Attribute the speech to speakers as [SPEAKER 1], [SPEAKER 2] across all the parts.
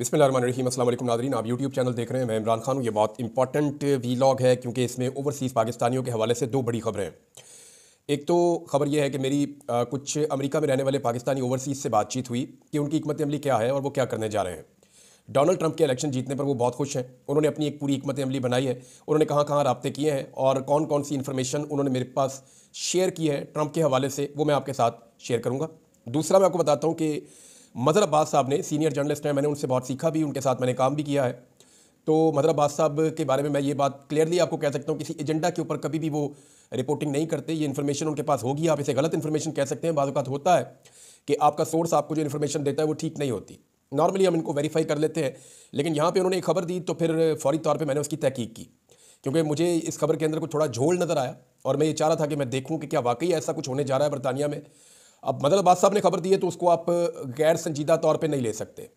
[SPEAKER 1] बिस्मिल्लाहिर्रहमानिर्रहीम। अस्सलाम वालेकुम नाज़रीन, आप यूट्यूब चैनल देख रहे हैं। मैं इमरान खान हूँ। ये बहुत इंपॉर्टेंट वीलॉग है क्योंकि इसमें ओवरसीज़ पाकिस्तानियों के हवाले से दो बड़ी खबरें हैं। एक तो खबर यह है कि मेरी कुछ अमेरिका में रहने वाले पाकिस्तानी ओवरसीज़ से बातचीत हुई कि उनकी हिकमत अमली क्या है और वो क्या करने जा रहे हैं। डोनाल्ड ट्रंप के इलेक्शन जीतने पर वो बहुत खुश हैं। उन्होंने अपनी एक पूरी हिकमत अमली बनाई है। उन्होंने कहाँ कहाँ राब्ते किए हैं और कौन कौन सी इन्फॉर्मेशन उन्होंने मेरे पास शेयर की है ट्रंप के हवाले से, वो मैं आपके साथ शेयर करूँगा। दूसरा मैं आपको बताता हूँ कि मज़हर अब्बास साहब ने, सीनियर जर्नलिस्ट हैं, मैंने उनसे बहुत सीखा भी, उनके साथ मैंने काम भी किया है। तो मज़हर अब्बास साहब के बारे में मैं ये बात क्लियरली आपको कह सकता हूँ, किसी एजेंडा के ऊपर कभी भी वो रिपोर्टिंग नहीं करते। ये इन्फॉर्मेशन उनके पास होगी, आप इसे गलत इन्फॉर्मेशन कह सकते हैं। बाज़ औक़ात होता है कि आपका सोर्स आपको जो इन्फॉर्मेशन देता है वो ठीक नहीं होती। नॉर्मली हम इनको वेरीफाई कर लेते हैं, लेकिन यहाँ पर उन्होंने एक खबर दी तो फिर फ़ौरी तौर पर मैंने उसकी तहकीक की, क्योंकि मुझे इस खबर के अंदर कुछ थोड़ा झोल नज़र आया और मैं ये चाह रहा था कि मैं देखूँ कि क्या वाकई ऐसा कुछ होने जा रहा है बरतानिया में। अब मज़हर अब्बास साहब ने खबर दी है तो उसको आप गैर संजीदा तौर पे नहीं ले सकते,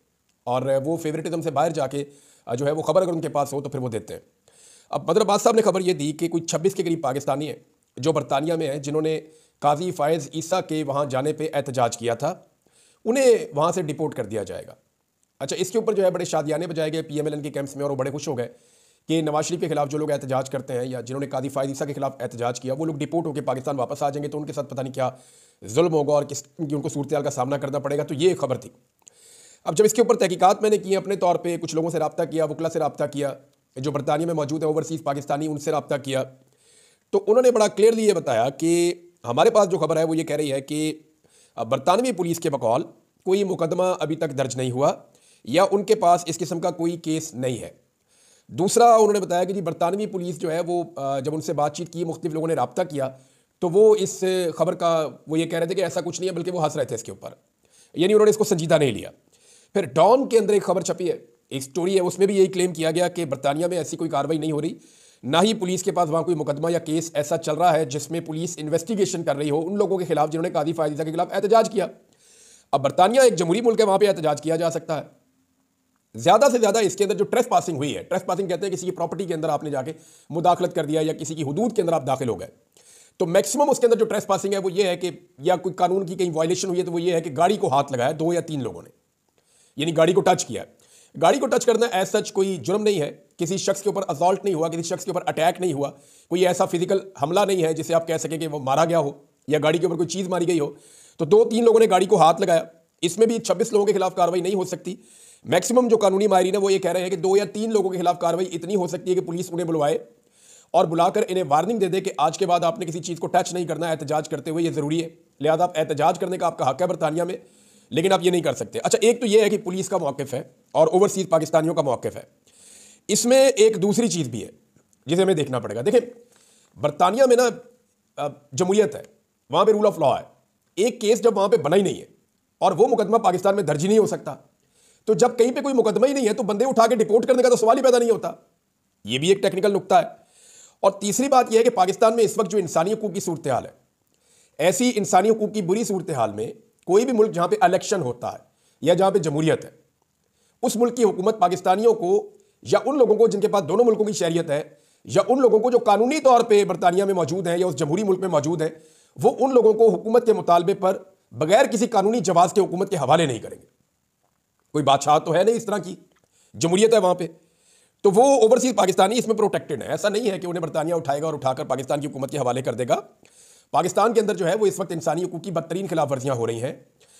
[SPEAKER 1] और वो फेवरेटिज्म से बाहर जाके जो है वो खबर अगर उनके पास हो तो फिर वो देते हैं। अब मज़हर अब्बास साहब ने खबर ये दी कि कोई 26 के करीब पाकिस्तानी हैं जो बरतानिया में हैं, जिन्होंने काजी फ़ायज़ ईसा के वहाँ जाने पर एहतजाज किया था, उन्हें वहाँ से डिपोर्ट कर दिया जाएगा। अच्छा, इसके ऊपर जो है बड़े शादियाने बजाए गए PMLN के कैंप्स में, और वो बड़े खुश हो गए कि नवाज शरीफ के खिलाफ जो लोग एहतजाज करते हैं या जिन्होंने काजी फ़ायज़ ईसा के खिलाफ एहतजाज किया वो लोग डिपोर्ट होकर पाकिस्तान वापस आ जाएंगे, तो उनके साथ पता नहीं क्या जुल्म होगा और किस उनको सूरत हाल का सामना करना पड़ेगा। तो ये खबर थी। अब जब इसके ऊपर तहकीकात मैंने की, अपने तौर पे कुछ लोगों से रब्ता किया, वकला से रब्ता किया, जो बरतानिया में मौजूद है ओवरसीज़ पाकिस्तानी, उनसे रब्ता किया, तो उन्होंने बड़ा क्लियरली ये बताया कि हमारे पास जो खबर है वो ये कह रही है कि बरतानवी पुलिस के बकौल कोई मुकदमा अभी तक दर्ज नहीं हुआ या उनके पास इस किस्म का कोई केस नहीं है। दूसरा उन्होंने बताया कि जी बरतानवी पुलिस जो है वो जब उनसे बातचीत की, मुख्तलिफ लोगों ने रब्ता किया, तो वो इस खबर का वो ये कह रहे थे कि ऐसा कुछ नहीं है, बल्कि वो हंस रहे थे इसके ऊपर, यानी उन्होंने इसको संजीदा नहीं लिया। फिर डॉन के अंदर एक खबर छपी है, एक स्टोरी है, उसमें भी यही क्लेम किया गया कि बरतानिया में ऐसी कोई कार्रवाई नहीं हो रही, ना ही पुलिस के पास वहाँ कोई मुकदमा या केस ऐसा चल रहा है जिसमें पुलिस इन्वेस्टिगेशन कर रही हो उन लोगों के खिलाफ जिन्होंने काजी फ़ायज़ ईसा के खिलाफ एहतजाज किया। अब बरतानिया एक जमहूरी मुल्क है, वहाँ पर एहतजाज किया जा सकता है। ज़्यादा से ज़्यादा इसके अंदर जो ट्रेस पासिंग हुई है, ट्रेस पासिंग कहते हैं किसी की प्रॉपर्टी के अंदर आपने जाके मुदाखलत कर दिया या किसी की हुदूद के अंदर आप दाखिल हो गए, तो मैक्सिमम उसके अंदर जो ट्रेस पासिंग है वो ये है कि या कोई कानून की कहीं वायलेशन हुई है तो वो ये है कि गाड़ी को हाथ लगाया 2 या 3 लोगों ने, यानी गाड़ी को टच किया। गाड़ी को टच करना एज सच कोई जुर्म नहीं है, किसी शख्स के ऊपर असॉल्ट नहीं हुआ, किसी शख्स के ऊपर अटैक नहीं हुआ, कोई ऐसा फिजिकल हमला नहीं है जिसे आप कह सकें कि वो मारा गया हो या गाड़ी के ऊपर कोई चीज़ मारी गई हो। तो 2-3 लोगों ने गाड़ी को हाथ लगाया, इसमें भी 26 लोगों के खिलाफ कार्रवाई नहीं हो सकती। मैक्सिमम जो कानूनी माहिरीन है वो ये कह रहे हैं कि 2 या 3 लोगों के खिलाफ कार्रवाई इतनी हो सकती है कि पुलिस उन्हें बुलवाए और बुलाकर इन्हें वार्निंग दे दे कि आज के बाद आपने किसी चीज़ को टच नहीं करना एहतजाज करते हुए, ये ज़रूरी है, लिहाजा आप एहतजाज करने का आपका हक है बरतानिया में, लेकिन आप ये नहीं कर सकते। अच्छा, एक तो ये है कि पुलिस का मौक़िफ़ है और ओवरसीज़ पाकिस्तानियों का मौक़िफ़ है। इसमें एक दूसरी चीज़ भी है जिसे हमें देखना पड़ेगा। देखें, बरतानिया में ना जमहूरियत है, वहाँ पर रूल ऑफ लॉ है। एक केस जब वहाँ पर बना ही नहीं है और वो मुकदमा पाकिस्तान में दर्ज ही नहीं हो सकता, तो जब कहीं पे कोई मुकदमा ही नहीं है तो बंदे उठा के डिपोर्ट करने का तो सवाल ही पैदा नहीं होता। ये भी एक टेक्निकल नुक्ता है। और तीसरी बात यह है कि पाकिस्तान में इस वक्त जो इंसानी हकूक़ की सूरत हाल है, ऐसी इंसानी हकूक़ की बुरी सूरत हाल में कोई भी मुल्क जहाँ पे इलेक्शन होता है या जहाँ पे जमहूरियत है, उस मुल्क की हुकूमत पाकिस्तानियों को या उन लोगों को जिनके पास दोनों मुल्कों की शहरियत है या उन लोगों को जो कानूनी तौर पर बरतानिया में मौजूद हैं या उस जमहूरी मुल्क में मौजूद है, वो उन लोगों को हुकूमत के मुतालबे पर बगैर किसी कानूनी जवाज़ के हुकूमत के हवाले नहीं करेंगे। कोई बादशाह तो है नहीं इस तरह की, जमहूरियत है वहाँ पे, तो वो ओवरसीज़ पाकिस्तानी इसमें प्रोटेक्टेड है। ऐसा नहीं है कि उन्हें बरतानिया उठाएगा और उठाकर पाकिस्तान की हुकूमत के हवाले कर देगा। पाकिस्तान के अंदर जो है वो इस वक्त इंसानी हकूक़ की बदतरीन खिलाफ वर्जियाँ हो रही हैं,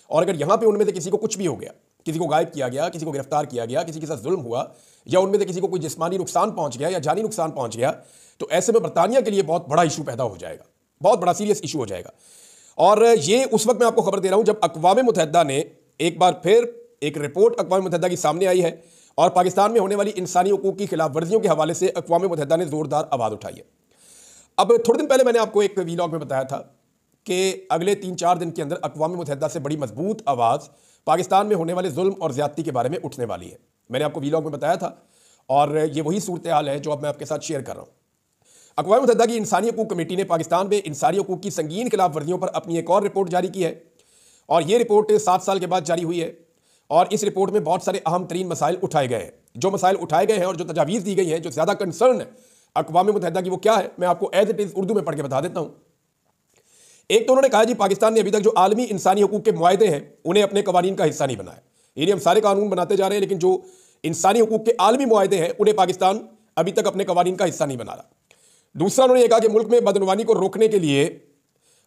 [SPEAKER 1] और अगर यहाँ पे उनमें से किसी को कुछ भी हो गया, किसी को गायब किया गया, किसी को गिरफ्तार किया गया, किसी के साथ जुल्म हुआ या उनमें से किसी को कोई जिस्मानी नुकसान पहुँच गया या जानी नुकसान पहुँच गया, तो ऐसे में बरतानिया के लिए बहुत बड़ा इशू पैदा हो जाएगा, बहुत बड़ा सीरियस इशू हो जाएगा। और ये उस वक्त मैं आपको खबर दे रहा हूँ जब अक़वाम मुत्तहिदा ने एक बार फिर एक रिपोर्ट अक़वाम मुत्तहिदा की सामने आई है और पाकिस्तान में होने वाली इंसानी हकूक़ की खिलाफ वर्जियों के हवाले से अक़वाम मुत्तहिदा ने ज़ोरदार आवाज़ उठाई है। अब थोड़े दिन पहले मैंने आपको एक वीलॉग में बताया था कि अगले 3-4 दिन के अंदर अक़वाम मुत्तहिदा से बड़ी मजबूत आवाज़ पाकिस्तान में होने वाले जुल्म और ज़्यादती के बारे में उठने वाली है। मैंने आपको वीलॉग में बताया था और ये वही सूरत हाल है जो अब मैं आपके साथ शेयर कर रहा हूँ। अक़वाम मुत्तहिदा की इंसानी हकूक़ कमेटी ने पाकिस्तान में इंसानी हकूक़ की संगीन खिलाफ वर्जियों पर अपनी एक और रिपोर्ट जारी की है, और ये रिपोर्ट 7 साल के बाद जारी हुई है। और इस रिपोर्ट में बहुत सारे अहम तरीन मसाइल उठाए गए हैं। जो मसाइल उठाए गए हैं और जो तजावीज़ दी गई हैं, जो ज़्यादा कंसर्न है अक़वाम मुत्तहिदा की, वो क्या है, मैं आपको एज इट इज़ उर्दू में पढ़ के बता देता हूँ। एक तो उन्होंने कहा जी पाकिस्तान ने अभी तक जो आलमी इंसानी हकूक़ के मुआहदे हैं उन्हें अपने कवानीन का हिस्सा नहीं बनाया। यानी हम सारे कानून बनाते जा रहे हैं, लेकिन जो इंसानी हुकूक के आलमी मुआहदे हैं उन्हें पाकिस्तान अभी तक अपने कवानीन का हिस्सा नहीं बना रहा। दूसरा, उन्होंने कहा कि मुल्क में बदनवानी को रोकने के लिए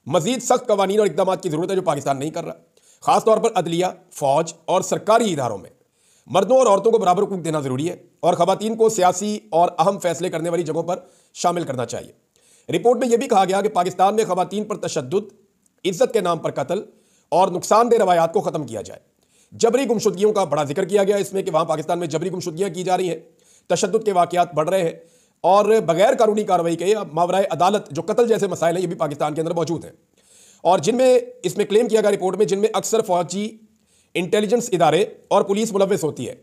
[SPEAKER 1] मजीद सख्त कवानीन और इक़दामात की जरूरत है, जो पाकिस्तान नहीं कर रहा। खासतौर पर अदलिया, फौज और सरकारी इदारों में मर्दों और औरतों को बराबर हुकूक देना जरूरी है और खवातीन को सियासी और अहम फैसले करने वाली जगहों पर शामिल करना चाहिए। रिपोर्ट में यह भी कहा गया कि पाकिस्तान में खवातीन पर तशद्दुद, इज्जत के नाम पर कत्ल और नुकसानदेह रवायात को खत्म किया जाए। जबरी गुमशुदगियों का बड़ा जिक्र किया गया इसमें कि वहां पाकिस्तान में जबरी गुमशुदगियां की जा रही हैं, तशद्दुद के वाकयात बढ़ रहे हैं और बगैर कानूनी कार्रवाई के मावराए अदालत जो कत्ल जैसे मसाइल हैं ये भी पाकिस्तान के अंदर मौजूद हैं। और जिनमें इसमें क्लेम किया गया रिपोर्ट में, जिनमें अक्सर फौजी, इंटेलिजेंस इदारे और पुलिस मुलव्वस होती है।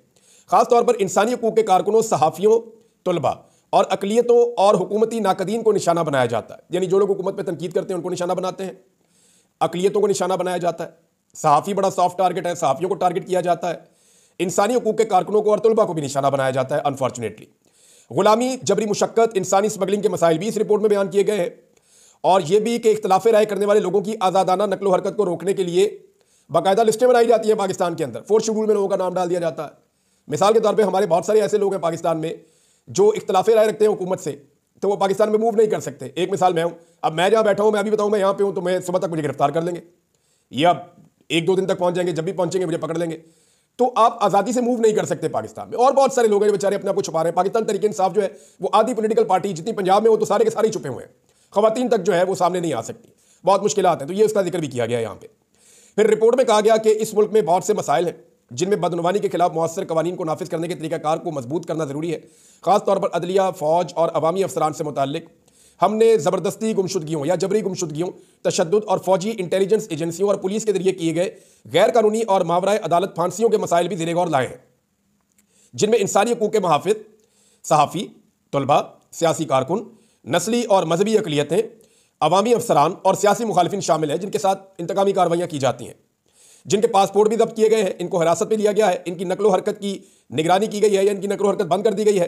[SPEAKER 1] खासतौर पर इंसानी हकूक के कारकुनों, सहाफ़ियों, तलबा और अकलियतों और हुकूमती नाकदीन को निशाना बनाया जाता है। यानी जो लोग हुकूमत पर तनकीद करते हैं उनको निशाना बनाते हैं, अकलियतों को निशाना बनाया जाता है। सहाफ़ी बड़ा सॉफ्ट टारगेट है, सहाफ़ियों को टारगेट किया जाता है। इंसानी हकूक के कारकुनों को और तलबा को भी निशाना बनाया जाता है अनफॉर्चुनेटली। गुलामी, जबरी मुशक्कत, इंसानी स्मगलिंग के मसाइल भी इस रिपोर्ट में बयान किए गए हैं और यह भी कि इख्तलाफ राय करने वाले लोगों की आज़ादाना नकलो हरकत को रोकने के लिए बाकायदा लिस्टें बनाई जाती हैं पाकिस्तान के अंदर। 4th शेड्यूल में लोगों का नाम डाल दिया जाता है। मिसाल के तौर पे हमारे बहुत सारे ऐसे लोग हैं पाकिस्तान में जो इख्तलाफ राय रखते हैं हुकूमत से, तो वो पाकिस्तान में मूव नहीं कर सकते। एक मिसाल मैं हूँ, अब मैं जहाँ बैठा हूँ, मैं अभी बताऊँ मैं यहाँ पे हूँ, तो मैं सुबह तक मुझे गिरफ्तार कर लेंगे या 1-2 दिन तक पहुँच जाएंगे, जब भी पहुँचेंगे मुझे पकड़ लेंगे। तो आप आज़ादी से मूव नहीं कर सकते पाकिस्तान में। और बहुत सारे लोग हैं जो बेचारे अपने आप को छुपा रहे हैं। पाकिस्तान तहरीक इंसाफ जो है वो आधी पॉलिटिकल पार्टी जितनी पंजाब में, वो तो सारे के सारे ही छुपे हुए हैं। खवातीन तक जो है वो सामने नहीं आ सकती, बहुत मुश्किलात हैं। तो ये उसका जिक्र भी किया गया यहाँ पे। फिर रिपोर्ट में कहा गया कि इस मुल्क में बहुत से मसाइल हैं जिनमें बदनवानी के खिलाफ मौसर कवानीन को नाफिज करने के तरीक़ाकार को मजबूत करना जरूरी है। खासतौर पर अदलिया, फौज और अवामी अफसरान से मुताल्लिक हमने ज़बरदस्ती गुमशुदगियों या जबरी गुमशुदगियों, तशद्दुद और फौजी इंटेलिजेंस एजेंसियों और पुलिस के जरिए किए गए गैर कानूनी और मावराए अदालत फांसियों के मसाइल भी ज़ेर गौर लाए हैं, जिनमें इंसानी हकूक़ के मुहाफ़िज़, सहाफ़ी, तलबा, सियासी कारकुन, नस्ली और मजहबी अक़लियतें, अवामी अफसरान और सियासी मुखालिफिन शामिल हैं, जिनके साथ इंतकामी कार्रवाइयाँ की जाती हैं, जिनके पासपोर्ट भी जब्त किए गए हैं, इनको हिरासत में लिया गया है, इनकी नकलो हरकत की निगरानी की गई है या इनकी नकलो हरकत बंद कर दी गई है।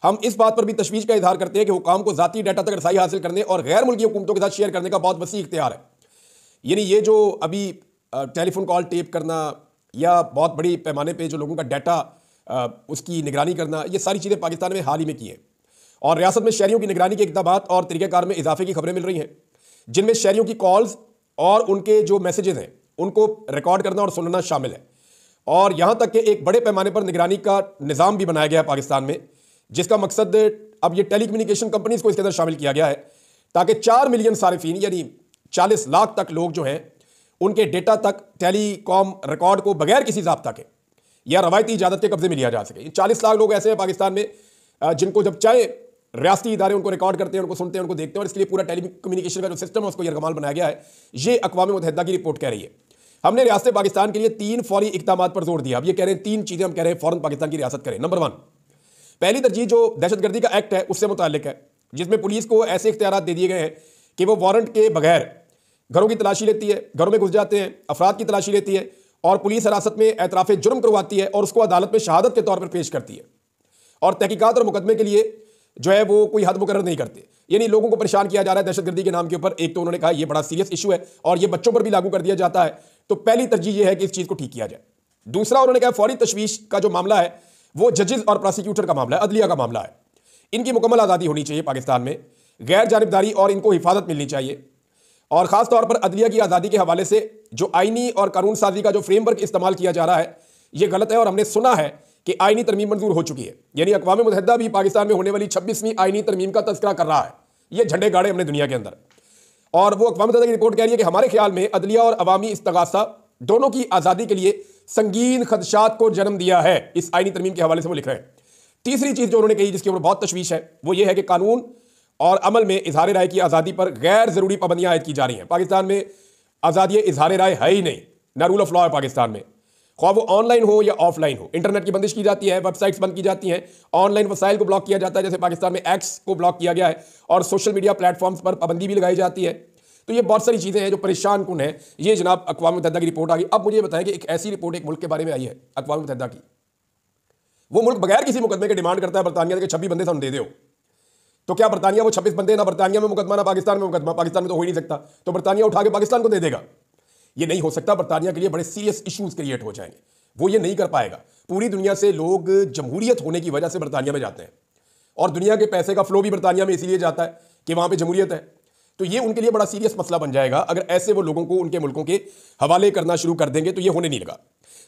[SPEAKER 1] हम इस बात पर भी तशवीश का इजहार करते हैं कि हुकाम को ज़ाती डाटा तक रसाई हासिल करने और गैर मुल्की हुकूमतों के साथ शेयर करने का बहुत वसी इख्तियार है। यानी ये जो अभी टेलीफोन कॉल टेप करना या बहुत बड़ी पैमाने पर जो लोगों का डाटा उसकी निगरानी करना, ये सारी चीज़ें पाकिस्तान में हाल ही में की हैं और रियासत में शहरियों की निगरानी के इक़दामात और तरीक़ाकार में इजाफे की खबरें मिल रही हैं, जिनमें शहरियों की कॉल्स और उनके जो मैसेजेस हैं उनको रिकॉर्ड करना और सुनना शामिल है। और यहाँ तक कि एक बड़े पैमाने पर निगरानी का निज़ाम भी बनाया गया है पाकिस्तान में, जिसका मकसद अब ये टेलीकम्युनिकेशन कंपनीज़ को इसके अंदर शामिल किया गया है ताकि 4 मिलियन सारिफीन यानी 40 लाख तक लोग जो हैं उनके डेटा तक टेलीकॉम रिकॉर्ड को बगैर किसी ज़ाब्ता के या रवायती इजाज़त के कब्जे में लिया जा सके। 40 लाख लोग ऐसे हैं पाकिस्तान में जिनको जब चाहे रियासती इदारे उनको रिकॉर्ड करते हैं, उनको सुनते हैं, उनको देखते हैं और इसके लिए पूरा टेलीकम्युनिकेशन का जो सिस्टम है उसको यरगमाल बनाया गया है। ये अक़वाम मुत्तहिदा की रिपोर्ट कह रही है। हमने रियासत पाकिस्तान के लिए 3 फौरी इक़दामात पर जोर दिया। अब ये कह रहे हैं 3 चीज़ें हम कह रहे हैं फ़ौरन पाकिस्तान की रियासत करें। नंबर 1, पहली तरजीह जो दहशतगर्दी का एक्ट है उससे मुताल्लिक है, जिसमें पुलिस को ऐसे इख्तियारात दे दिए गए हैं कि वो वारंट के बगैर घरों की तलाशी लेती है, घरों में घुस जाते हैं, अफराद की तलाशी लेती है और पुलिस हिरासत में एतराफ़ जुर्म करवाती है और उसको अदालत में शहादत के तौर पर पेश करती है और तहकीकात और मुकदमे के लिए जो है वो कोई हद मुकर्रर नहीं करते। यानी लोगों को परेशान किया जा रहा है दहशतगर्दी के नाम के ऊपर। एक तो उन्होंने कहा ये बड़ा सीरियस इशू है और ये बच्चों पर भी लागू कर दिया जाता है, तो पहली तरजीह ये है कि इस चीज़ को ठीक किया जाए। दूसरा, उन्होंने कहा फौरी तशवीश का जो मामला है वो जजेस और प्रोसिक्यूटर का मामला है, अदलिया का मामला है। इनकी मुकम्मल आज़ादी होनी चाहिए पाकिस्तान में, गैर जानिबदारी और इनको हिफाजत मिलनी चाहिए। और ख़ास तौर पर अदलिया की आज़ादी के हवाले से जो आइनी और कानून साजी का जो फ्रेमवर्क इस्तेमाल किया जा रहा है ये गलत है और हमने सुना है कि आइनी तरमीम मंजूर हो चुकी है। यानी अक़वाम मुत्तहिदा भी पाकिस्तान में होने वाली 26वीं आइनी तरमीम का तज़किरा कर रहा है। ये झंडे गाड़े हमने दुनिया के अंदर, और वो अक़वाम मुत्तहिदा की रिपोर्ट कह रही है कि हमारे ख्याल में अदलिया और अवामी इस्तगासा दोनों की आज़ादी के लिए संगीन खदशात को जन्म दिया है। इस आइनी तरमीम के हवाले से वो लिख रहे हैं। तीसरी चीज़ जो उन्होंने कही जिसके ऊपर बहुत तशवीश है वो ये है कि कानून और अमल में इजहार राय की आज़ादी पर गैर ज़रूरी पाबंदियाँ आयद की जा रही हैं। पाकिस्तान में आज़ादी इजहार राय है ही नहीं, ना रूल ऑफ लॉ है पाकिस्तान में, ख्वाह वो ऑनलाइन हो या ऑफलाइन हो। इंटरनेट की बंदिश की जाती है, वेबसाइट्स बंद की जाती हैं, ऑनलाइन वसाइल को ब्लॉक किया जाता है, जैसे पाकिस्तान में एक्स को ब्लॉक किया गया है, और सोशल मीडिया प्लेटफॉर्म्स पर पाबंदी भी लगाई जाती है। तो ये बहुत सारी चीज़ें हैं जो परेशान कुन है। ये जनाब अक़वाम मुत्तहिदा की रिपोर्ट आ गई। अब मुझे बताएं कि एक ऐसी रिपोर्ट एक मुल्क के बारे में आई है अक़वाम मुत्तहिदा की, वो मुल्क बगैर किसी मुकदमे के डिमांड करता है बरतानिया के 26 बंदे हम दे दो। तो क्या बरतानिया वो 26 बंदे, ना बरतानिया में मुकदमा ना पाकिस्तान में मुकदमा, पाकिस्तान में तो हो ही नहीं सकता, तो बरतानिया उठा के पाकिस्तान को दे देगा? ये नहीं हो सकता। बरतानिया के लिए बड़े सीरियस इश्यूज क्रिएट हो जाएंगे। वो ये नहीं कर पाएगा। पूरी दुनिया से लोग जमहूरियत होने की वजह से बरतानिया में जाते हैं और दुनिया के पैसे का फ्लो भी बरतानिया में इसीलिए जाता है कि वहां पे जमहूरियत है। तो ये उनके लिए बड़ा सीरियस मसला बन जाएगा अगर ऐसे वो लोगों को उनके मुल्कों के हवाले करना शुरू कर देंगे, तो ये होने नहीं लगा।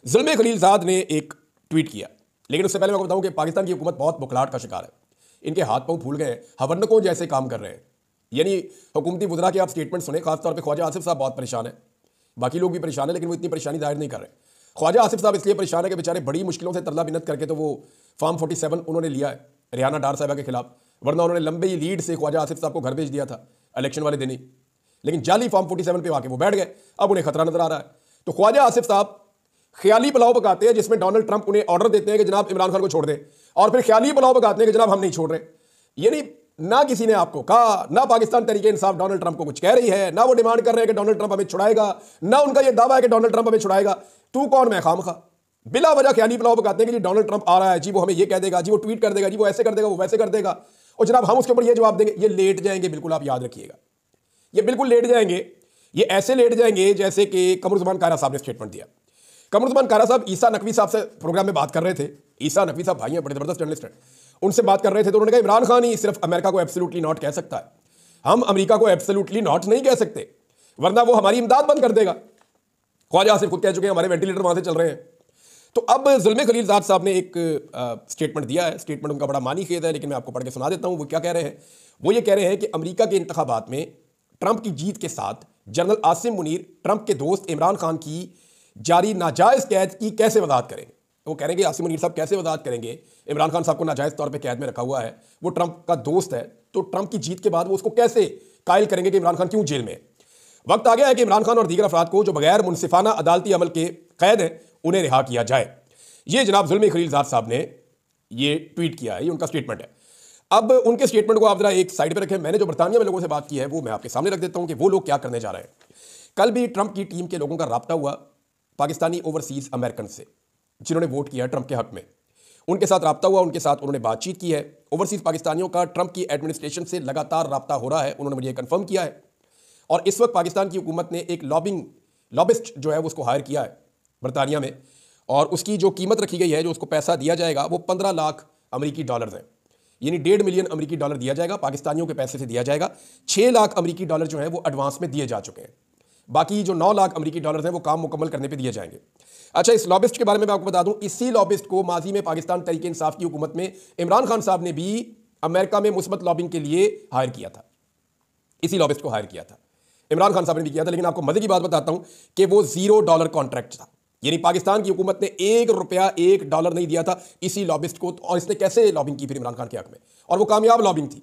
[SPEAKER 1] ज़ुल्म खलीलज़ाद ने एक ट्वीट किया, लेकिन उससे पहले मैं आपको बताऊं कि पाकिस्तान की हुकूमत बहुत बुखलाहट का शिकार है। इनके हाथ पांव फूल गए, हवन्नकों जैसे काम कर रहे हैं। यानी हुकूमती वज़रा के आप स्टेटमेंट सुने, खासतौर पर ख्वाजा आसिफ साहब बहुत परेशान है, बाकी लोग भी परेशान है, लेकिन वो इतनी परेशानी जाहिर नहीं कर रहे। ख्वाजा आसिफ साहब इसलिए परेशान है कि बेचारे बड़ी मुश्किलों से तरला मिन्नत करके तो वो फार्म 47 उन्होंने लिया है रियाना डार साहिबा के खिलाफ, वरना उन्होंने लंबे लीड से ख्वाजा आसिफ साहब को घर भेज दिया था इलेक्शन वाले दिन ही, लेकिन जाली फार्म 47 पे आके वो बैठ गए। अब उन्हें खतरा नजर आ रहा है। तो ख्वाजा आसिफ साहब ख्याली पुलाव पकाते हैं जिसमें डोनाल्ड ट्रंप उन्हें ऑर्डर देते हैं कि जनाब इमरान खान को छोड़ दें, और फिर ख्याली पुलाव पकाते हैं कि जनाब हम नहीं छोड़ रहे। यानी ना किसी ने आपको कहा, ना पाकिस्तान तहरीके इंसाफ डोनाल्ड ट्रंप को कुछ कह रही है, ना वो डिमांड कर रहे हैं कि डोनाल्ड ट्रंप हमें छुड़ाएगा, ना उनका ये दावा है कि डोनाल्ड ट्रंप हमें छुड़ाएगा। तू कौन, मैं खामखा बिला वजह ख्याली पुलाव पकाते हैं कि जी डोनाल्ड ट्रंप आ रहा है, जी वो हमें ये कह देगा, जी वो ट्वीट कर देगा, जी वो ऐसे कर देगा, वो वैसे कर देगा, और जनाब हम उसके ऊपर ये जवाब देंगे। ये लेट जाएंगे, बिल्कुल आप याद रखिएगा, ये बिल्कुल लेट जाएंगे। ये ऐसे लेट जाएंगे जैसे कि कमरुज़्ज़मान कायरा साहब ने स्टेटमेंट दिया। कमरुज़्ज़मान कायरा साहब ईसा नकवी साहब से प्रोग्राम में बात कर रहे थे। ईसा नकवी साहब भाई हैं, बड़े ज़बरदस्त जर्नलिस्ट हैं, उनसे बात कर रहे थे तो उन्होंने कहा इमरान खान ही सिर्फ अमेरिका को एब्सोल्युटली नॉट कह सकता है, हम अमेरिका को एब्सोल्युटली नॉट नहीं कह सकते, वरना वो हमारी इमदाद बंद कर देगा। ख्वाजा आसिफ खुद कह चुके हैं हमारे वेंटिलेटर वहां से चल रहे हैं। तो अब ज़ुल्म खलीलज़ाद साहब ने एक स्टेटमेंट दिया है। स्टेटमेंट उनका बड़ा मानी खेद है, लेकिन मैं आपको पढ़ के सुना देता हूं वो क्या कह रहे हैं। वो ये कह रहे हैं कि अमेरिका के इंतखाबात में ट्रंप की जीत के साथ जनरल आसिम मुनीर ट्रंप के दोस्त इमरान खान की जारी नाजायज़ कैद की कैसे वजाहत करेंगे। वो कह रहे हैं कि आसिम मुनीर साहब कैसे वजाहत करेंगे, इमरान खान साहब को नाजायज़ तौर पे कैद में रखा हुआ है, वो ट्रंप का दोस्त है, तो ट्रंप की जीत के बाद वो उसको कैसे कायल करेंगे कि इमरान खान क्यों जेल में है। वक्त आ गया है कि इमरान खान और दीगर अफराद को जो बगैर मुनसिफाना अदालती अमल के कैद हैं उन्हें रिहा किया जाए। ये जनाब ज़ुल्म खलीलज़ाद साहब ने ये ट्वीट किया है, ये उनका स्टेटमेंट है। अब उनके स्टेटमेंट को आप जरा एक साइड पर रखें, मैंने जो बरतानिया में लोगों से बात की है वो मैं आपके सामने रख देता हूं कि वो लोग क्या करने जा रहे हैं। कल भी ट्रंप की टीम के लोगों का राब्ता हुआ पाकिस्तानी ओवरसीज अमेरिकन से जिन्होंने वोट किया ट्रंप के हक में, उनके साथ राब्ता हुआ, उनके साथ उन्होंने बातचीत की है। ओवरसीज पाकिस्तानियों का ट्रंप की एडमिनिस्ट्रेशन से लगातार राब्ता हो रहा है, उन्होंने मुझे कन्फर्म किया है। और इस वक्त पाकिस्तान की हुकूमत ने एक लॉबिस्ट जो है वो उसको हायर किया है बरतानिया में, और उसकी जो कीमत रखी गई है, जो उसको पैसा दिया जाएगा वो 15 लाख अमेरिकी डॉलर है, यानी 1.5 मिलियन अमेरिकी डॉलर दिया जाएगा, पाकिस्तानियों के पैसे से दिया जाएगा। 6 लाख अमेरिकी डॉलर जो है वो एडवांस में दिए जा चुके हैं, बाकी जो 9 लाख अमेरिकी डॉलर हैं वो काम मुकम्मल करने पे दिए जाएंगे। अच्छा, इस लॉबिस्ट के बारे में मैं आपको बता दूं, इसी लॉबिस्ट को माजी में पाकिस्तान तहरीके इंसाफ की हुकूमत में इमरान खान साहब ने भी अमेरिका में मुस्बत लॉबिंग के लिए हायर किया था, इसी लॉबिस्ट को हायर किया था, इमरान खान साहब ने भी किया था। लेकिन आपको मजे की बात बताता हूं कि वो $0 कॉन्ट्रैक्ट था, यानी पाकिस्तान की हुकूमत ने $1 $1 नहीं दिया था इसी लॉबिस्ट को। और इसने कैसे लॉबिंग की फिर इमरान खान के हक में, और वो कामयाब लॉबिंग थी।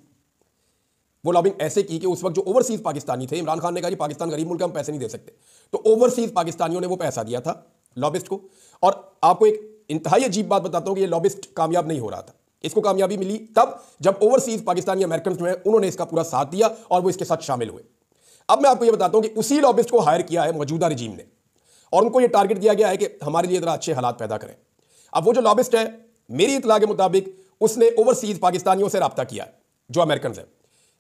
[SPEAKER 1] वो लॉबिंग ऐसे की कि उस वक्त जो ओवरसीज पाकिस्तानी थे, इमरान खान ने कहा कि पाकिस्तान गरीब मुल्क है, हम पैसे नहीं दे सकते, तो ओवरसीज पाकिस्तानियों ने वो पैसा दिया था लॉबिस्ट को। और आपको एक इंतहाई अजीब बात बताता हूं कि ये लॉबिस्ट कामयाब नहीं हो रहा था, इसको कामयाबी मिली तब जब ओवरसीज पाकिस्तानी अमेरिकन जो है उन्होंने इसका पूरा साथ दिया और वो इसके साथ शामिल हुए। अब मैं आपको ये बताता हूं कि उसी लॉबिस्ट को हायर किया है मौजूदा रजीम ने, और उनको ये टारगेट दिया गया है कि हमारे लिए जरा अच्छे हालात पैदा करें। अब वो जो लॉबिस्ट है, मेरी इतला के मुताबिक उसने ओवरसीज पाकिस्तानियों से रब्ता किया, जो अमेरिकन है,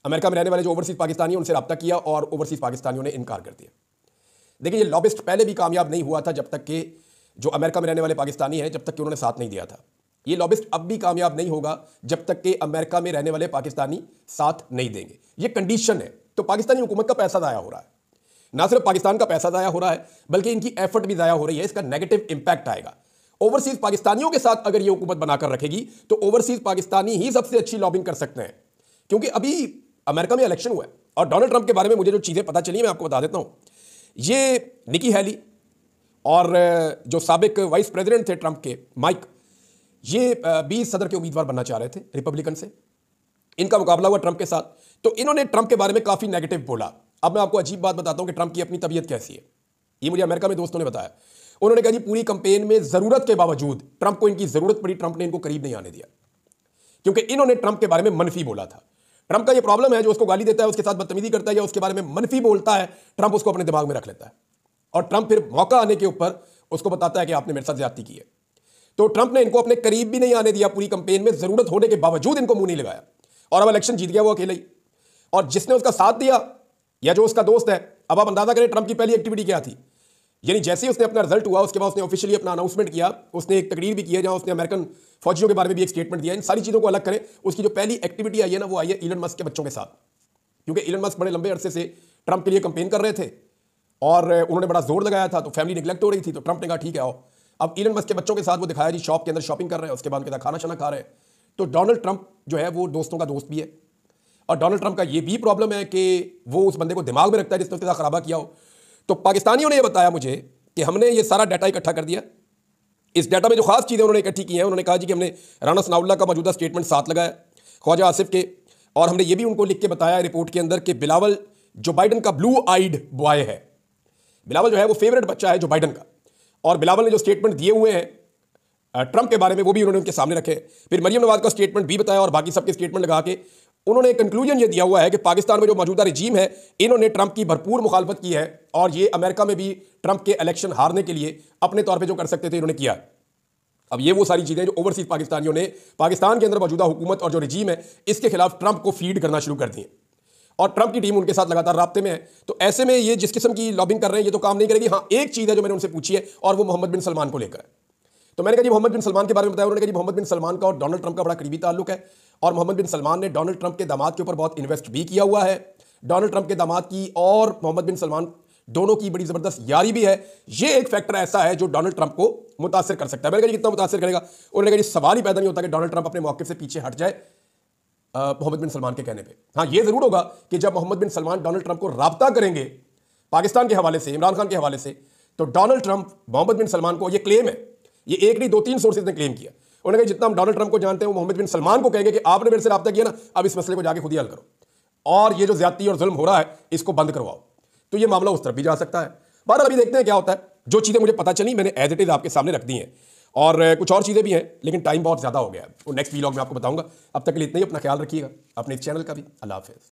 [SPEAKER 1] अमेरिका में रहने वाले जो ओवरसीज पाकिस्तानी उनसे रब्ता किया, और ओवरसीज पाकिस्तानियों ने इनकार कर दिया। देखिए, ये लॉबिस्ट पहले भी कामयाब नहीं हुआ था जब तक कि जो अमेरिका में रहने वाले पाकिस्तानी हैं, जब तक कि उन्होंने साथ नहीं दिया था। ये लॉबिस्ट अब भी कामयाब नहीं होगा जब तक कि अमेरिका में रहने वाले पाकिस्तानी साथ नहीं देंगे। ये कंडीशन है। तो पाकिस्तानी हुकूमत का पैसा ज़ाया हो रहा है, ना सिर्फ पाकिस्तान का पैसा ज़ाया हो रहा है बल्कि इनकी एफर्ट भी ज़ाया हो रही है। इसका नेगेटिव इंपैक्ट आएगा। ओवरसीज पाकिस्तानियों के साथ अगर ये हुकूमत बनाकर रखेगी तो ओवरसीज पाकिस्तानी ही सबसे अच्छी लॉबिंग कर सकते हैं, क्योंकि अभी अमेरिका में इलेक्शन हुआ है। और डोनाल्ड ट्रंप के बारे में मुझे जो चीज़ें पता चली मैं आपको बता देता हूं। ये निकी हैली और जो साबिक वाइस प्रेसिडेंट थे ट्रंप के, माइक, ये 20 सदर के उम्मीदवार बनना चाह रहे थे रिपब्लिकन से। इनका मुकाबला हुआ ट्रंप के साथ, तो इन्होंने ट्रंप के बारे में काफ़ी नेगेटिव बोला। अब मैं आपको अजीब बात बताता हूं कि ट्रंप की अपनी तबीयत कैसी है। ये मुझे अमेरिका में दोस्तों ने बताया। उन्होंने कहा जी पूरी कंपेन में ज़रूरत के बावजूद ट्रंप को इनकी ज़रूरत पड़ी, ट्रंप ने इनको करीब नहीं आने दिया, क्योंकि इन्होंने ट्रंप के बारे में मनफी बोला था। ट्रंप का ये प्रॉब्लम है, जो उसको गाली देता है, उसके साथ बदतमीजी करता है या उसके बारे में मनफी बोलता है, ट्रंप उसको अपने दिमाग में रख लेता है, और ट्रंप फिर मौका आने के ऊपर उसको बताता है कि आपने मेरे साथ ज्यादती की है। तो ट्रंप ने इनको अपने करीब भी नहीं आने दिया पूरी कंपेन में, जरूरत होने के बावजूद इनको मुंह नहीं लगाया, और अब इलेक्शन जीत गया वो अकेले ही। और जिसने उसका साथ दिया या जो उसका दोस्त है, अब आप अंदाजा करें ट्रंप की पहली एक्टिविटी क्या थी। यानी जैसे ही उसने अपना रिजल्ट हुआ उसके बाद उसने ऑफिशियली अपना अनाउंसमेंट किया, उसने एक तकरीर भी की है जहां उसने अमेरिकन फौजियों के बारे में भी एक स्टेटमेंट दिया। इन सारी चीज़ों को अलग करें, उसकी जो पहली एक्टिविटी आई है ना वो आई है इलन मस्क के बच्चों के साथ, क्योंकि इलन मस्क बड़े लंबे अरसे से ट्रंप के लिए कंपेन कर रहे थे और उन्होंने बड़ा जोर लगाया था, तो फैमिली निगलेक्ट हो रही थी, तो ट्रंप ने कहा ठीक है आओ। अब इलन मस्क के बच्चों के साथ वो दिखाया जी शॉप के अंदर शॉपिंग कर रहे हैं, उसके बाद उनके साथ खाना शाना खा रहे हैं। तो डोनाल्ड ट्रंप जो है वो दोस्तों का दोस्त भी है, और डोनाल्ड ट्रंप का ये भी प्रॉब्लम है कि वो उस बंदे को दिमाग में रखता है जिसने उसके साथ खराबा किया हो। तो पाकिस्तानियों ने ये बताया मुझे कि हमने ये सारा डाटा इकट्ठा कर दिया। इस डाटा में जो खास चीज़ें उन्होंने इकट्ठी की हैं, उन्होंने कहा जी कि हमने राना सनाउल्लाह का मौजूदा स्टेटमेंट साथ लगाया, ख्वाजा आसिफ के, और हमने ये भी उनको लिख के बताया रिपोर्ट के अंदर कि बिलावल जो बाइडन का ब्लू आइड बॉय है, बिलावल जो है वो फेवरेट बच्चा है जो बाइडन का, और बिलावल ने जो स्टेटमेंट दिए हुए हैं ट्रंप के बारे में वो भी उन्होंने उनके सामने रखे। फिर मरियम नवाज का स्टेटमेंट भी बताया और बाकी सबके स्टेटमेंट लगा के उन्होंने कंक्लूजन ये दिया हुआ है कि पाकिस्तान में जो मौजूदा रजीम है इन्होंने ट्रंप की भरपूर मुखालफत की है, और ये अमेरिका में भी ट्रंप के इलेक्शन हारने के लिए अपने तौर पे जो कर सकते थे इन्होंने किया। अब ये वो सारी चीज़ें जो ओवरसीज पाकिस्तानियों ने पाकिस्तान के अंदर मौजूदा हुकूमत और जो रजीम है इसके खिलाफ ट्रंप को फीड करना शुरू कर दिए, और ट्रंप की टीम उनके साथ लगातार राब्ते में है। तो ऐसे में ये जिस किस्म की लॉबिंग कर रहे हैं ये तो काम नहीं करेगी। हाँ, एक चीज़ है जो मैंने उनसे पूछी है और वो मोहम्मद बिन सलमान को लेकर है। तो मैंने कहा जी मोहम्मद बिन सलमान के बारे में बताया, उन्होंने कहा जी मोहम्मद बिन सलमान का और डोनाल्ड ट्रंप का बड़ा करीबी ताल्लुक है, और मोहम्मद बिन सलमान ने डोनाल्ड ट्रंप के दामाद के ऊपर बहुत इन्वेस्ट भी किया हुआ है। डोनाल्ड ट्रंप के दामाद की और मोहम्मद बिन सलमान दोनों की बड़ी ज़बरदस्त यारी भी है। ये एक फैक्टर ऐसा है जो डोनाल्ड ट्रंप को मुतासिर कर सकता है। मैंने कहा जी कितना मुतासिर करेगा? उन्होंने कहा जी सवाल ही पैदा नहीं होता कि डोनाल्ड ट्रंप अपने मौके से पीछे हट जाए मोहम्मद बिन सलमान के कहने पे। हाँ, ये ज़रूर होगा कि जब मोहम्मद बिन सलमान डोनाल्ड ट्रंप को राब्ता करेंगे पाकिस्तान के हवाले से, इमरान खान के हवाले से, तो डोनाल्ड ट्रंप मोहम्मद बिन सलमान को, ये क्लेम है, ये एक नहीं 2-3 सोर्सेज ने क्लेम किया। उन्होंने कहा जितना हम डोनाल्ड ट्रंप को जानते हैं वो मोहम्मद बिन सलमान को कहेंगे कि आपने मेरे से राब्ता किया ना, अब इस मसले को जाके खुद ही हल करो, और ये जो ज्यादती और जुल्म हो रहा है इसको बंद करवाओ। तो ये मामला उस तरफ भी जा सकता है। बहरहाल अभी देखते हैं क्या होता है। जो चीज़ें मुझे पता चली मैंने एज इट इज़ आपके सामने रख दी हैं, और कुछ और चीज़ें भी हैं लेकिन टाइम बहुत ज़्यादा हो गया है, वो नेक्स्ट वीलॉग में आपको बताऊंगा। अब तक के लिए इतना ही, अपना ख्याल रखिएगा, अपने इस चैनल का भी। अल्लाह हाफिज़।